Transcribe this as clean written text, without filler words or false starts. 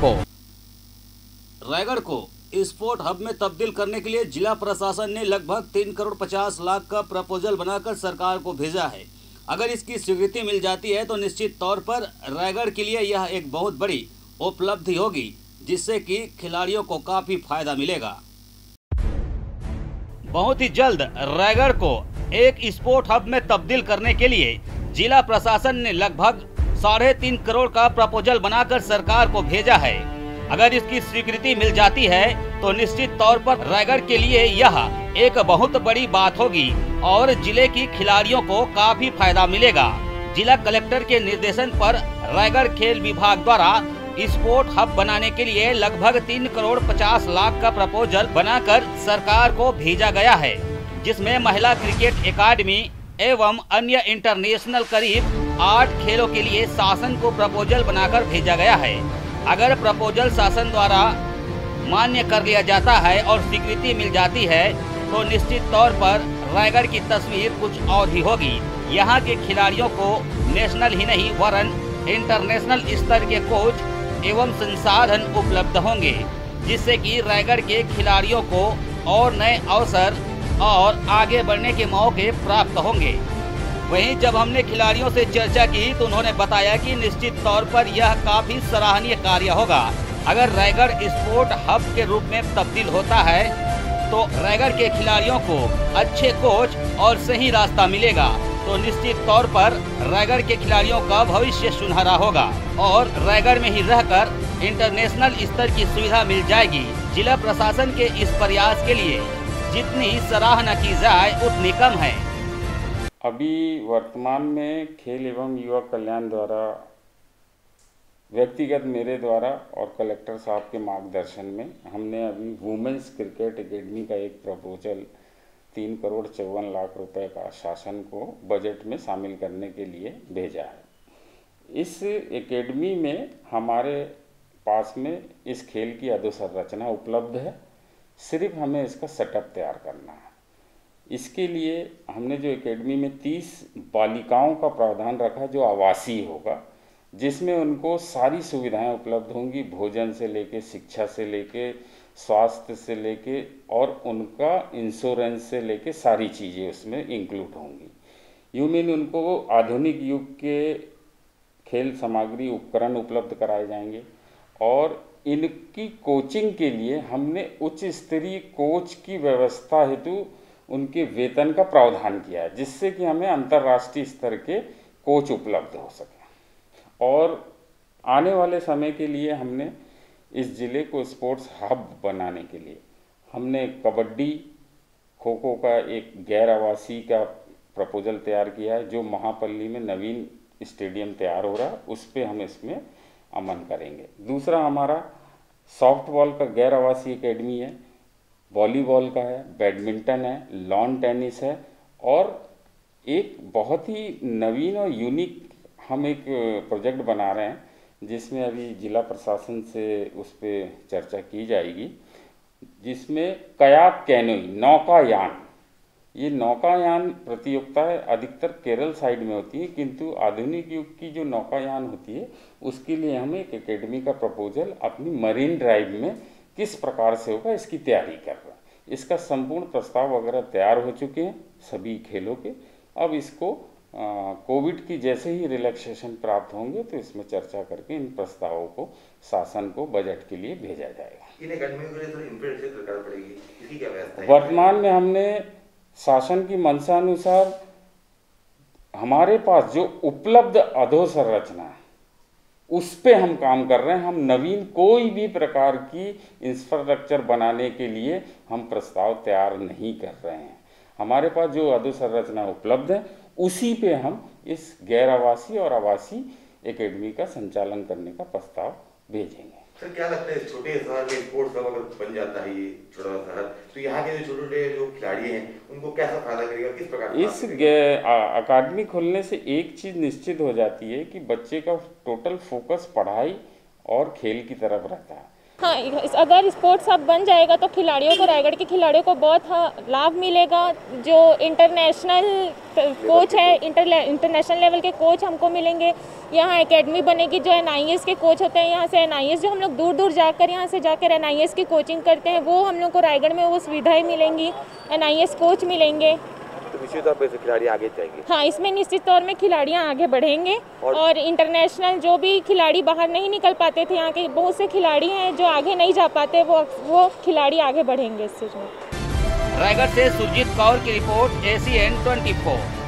को। रायगढ़ को sport hub में तब्दील करने के लिए जिला प्रशासन ने लगभग 3 करोड़ 50 लाख का प्रपोजल बनाकर सरकार को भेजा है। अगर इसकी स्वीकृति मिल जाती है तो निश्चित तौर पर रायगढ़ के लिए यह एक बहुत बड़ी उपलब्धि होगी, जिससे कि खिलाड़ियों को काफी फायदा मिलेगा। बहुत ही जल्द रायगढ़ को एक स्पोर्ट हब में तब्दील करने के लिए जिला प्रशासन ने लगभग 3.5 करोड़ का प्रपोजल बनाकर सरकार को भेजा है। अगर इसकी स्वीकृति मिल जाती है तो निश्चित तौर पर रायगढ़ के लिए यह एक बहुत बड़ी बात होगी और जिले की खिलाड़ियों को काफी फायदा मिलेगा। जिला कलेक्टर के निर्देशन पर रायगढ़ खेल विभाग द्वारा स्पोर्ट हब बनाने के लिए लगभग 3 करोड़ 50 लाख का प्रपोजल बनाकर सरकार को भेजा गया है, जिसमें महिला क्रिकेट एकेडमी एवं अन्य इंटरनेशनल करीब 8 खेलों के लिए शासन को प्रपोजल बनाकर भेजा गया है। अगर प्रपोजल शासन द्वारा मान्य कर लिया जाता है और स्वीकृति मिल जाती है तो निश्चित तौर पर रायगढ़ की तस्वीर कुछ और ही होगी। यहाँ के खिलाड़ियों को नेशनल ही नहीं वरन इंटरनेशनल स्तर के कोच एवं संसाधन उपलब्ध होंगे, जिससे कि रायगढ़ के खिलाड़ियों को और नए अवसर और आगे बढ़ने के मौके प्राप्त होंगे। वहीं जब हमने खिलाड़ियों से चर्चा की तो उन्होंने बताया कि निश्चित तौर पर यह काफी सराहनीय कार्य होगा। अगर रायगढ़ स्पोर्ट हब के रूप में तब्दील होता है तो रायगढ़ के खिलाड़ियों को अच्छे कोच और सही रास्ता मिलेगा, तो निश्चित तौर पर रायगढ़ के खिलाड़ियों का भविष्य सुनहरा होगा और रायगढ़ में ही रहकर इंटरनेशनल स्तर की सुविधा मिल जाएगी। जिला प्रशासन के इस प्रयास के लिए जितनी सराहना की जाए उतनी कम है। अभी वर्तमान में खेल एवं युवा कल्याण द्वारा व्यक्तिगत मेरे द्वारा और कलेक्टर साहब के मार्गदर्शन में हमने अभी वुमेन्स क्रिकेट एकेडमी का एक प्रपोजल 3 करोड़ 54 लाख रुपए का शासन को बजट में शामिल करने के लिए भेजा है। इस एकेडमी में हमारे पास में इस खेल की अधोसंरचना उपलब्ध है, सिर्फ हमें इसका सेटअप तैयार करना है। इसके लिए हमने जो एकेडमी में 30 बालिकाओं का प्रावधान रखा जो आवासीय होगा, जिसमें उनको सारी सुविधाएं उपलब्ध होंगी, भोजन से लेके, शिक्षा से लेके, स्वास्थ्य से लेके और उनका इंश्योरेंस से लेके सारी चीज़ें उसमें इंक्लूड होंगी। यूँ मीन उनको आधुनिक युग के खेल सामग्री उपकरण उपलब्ध कराए जाएंगे और इनकी कोचिंग के लिए हमने उच्च स्तरीय कोच की व्यवस्था हेतु उनके वेतन का प्रावधान किया है, जिससे कि हमें अंतर्राष्ट्रीय स्तर के कोच उपलब्ध हो सके। और आने वाले समय के लिए हमने इस ज़िले को स्पोर्ट्स हब बनाने के लिए हमने कबड्डी खो खो का एक गैर आवासीय का प्रपोजल तैयार किया है, जो महापल्ली में नवीन स्टेडियम तैयार हो रहा है, उस पर हम इसमें अमल करेंगे। दूसरा हमारा सॉफ्टबॉल का गैर आवासीय एकेडमी है, वॉलीबॉल का है, बैडमिंटन है, लॉन टेनिस है और एक बहुत ही नवीन और यूनिक हम एक प्रोजेक्ट बना रहे हैं, जिसमें अभी जिला प्रशासन से उस पर चर्चा की जाएगी, जिसमें कयाक कैनोई नौकायान, ये नौकायान प्रतियोगिता है अधिकतर केरल साइड में होती है, किंतु आधुनिक युग की जो नौकायान होती है उसके लिए हम एक एकेडमी का प्रपोजल अपनी मरीन ड्राइव में किस प्रकार से होगा इसकी तैयारी कर रहे हैं। इसका संपूर्ण प्रस्ताव वगैरह तैयार हो चुके हैं सभी खेलों के। अब इसको कोविड की जैसे ही रिलैक्सेशन प्राप्त होंगे तो इसमें चर्चा करके इन प्रस्तावों को शासन को बजट के लिए भेजा जाएगा। इन एकेडमियों के लिए थोड़ी इंफ्रास्ट्रक्चर करना पड़ेगी, इसकी क्या व्यवस्था है? वर्तमान में हमने शासन की मंशा अनुसार हमारे पास जो उपलब्ध अधोसंरचना है उस पे हम काम कर रहे हैं। हम नवीन कोई भी प्रकार की इंफ्रास्ट्रक्चर बनाने के लिए हम प्रस्ताव तैयार नहीं कर रहे हैं। हमारे पास जो अधोसंरचना उपलब्ध है उसी पे हम इस गैर आवासीय और आवासीय एकेडमी का संचालन करने का प्रस्ताव भेजेंगे। सर क्या लगता है छोटे शहर में स्पोर्ट्स हब अगर बन जाता है ये छोटा शहर, तो यहाँ के जो छोटे जो खिलाड़ी हैं उनको कैसा फायदा करेगा, किस प्रकार? इस अकादमी खोलने से एक चीज़ निश्चित हो जाती है कि बच्चे का टोटल फोकस पढ़ाई और खेल की तरफ रहता है। हाँ, अगर स्पोर्ट्स हब बन जाएगा तो खिलाड़ियों को, रायगढ़ के खिलाड़ियों को बहुत लाभ मिलेगा। जो इंटरनेशनल कोच है, इंटरनेशनल लेवल के कोच हमको मिलेंगे। यहाँ एकेडमी बनेगी, जो NIS के कोच होते हैं, यहाँ से NIS जो हम लोग दूर दूर जाकर यहाँ से जाकर NIS की कोचिंग करते हैं, वो हम लोग को रायगढ़ में वो सुविधाएं मिलेंगी, NIS कोच मिलेंगे। तो निश्चित तौर पर खिलाड़ी आगे जाएंगे। हाँ, इसमें निश्चित तौर में खिलाड़ियाँ आगे बढ़ेंगे और इंटरनेशनल जो भी खिलाड़ी बाहर नहीं निकल पाते थे, यहाँ के बहुत से खिलाड़ी हैं जो आगे नहीं जा पाते, वो खिलाड़ी आगे बढ़ेंगे इस चीज़ में। रायगढ़ से सुरजीत कौर की रिपोर्ट, ACN 24।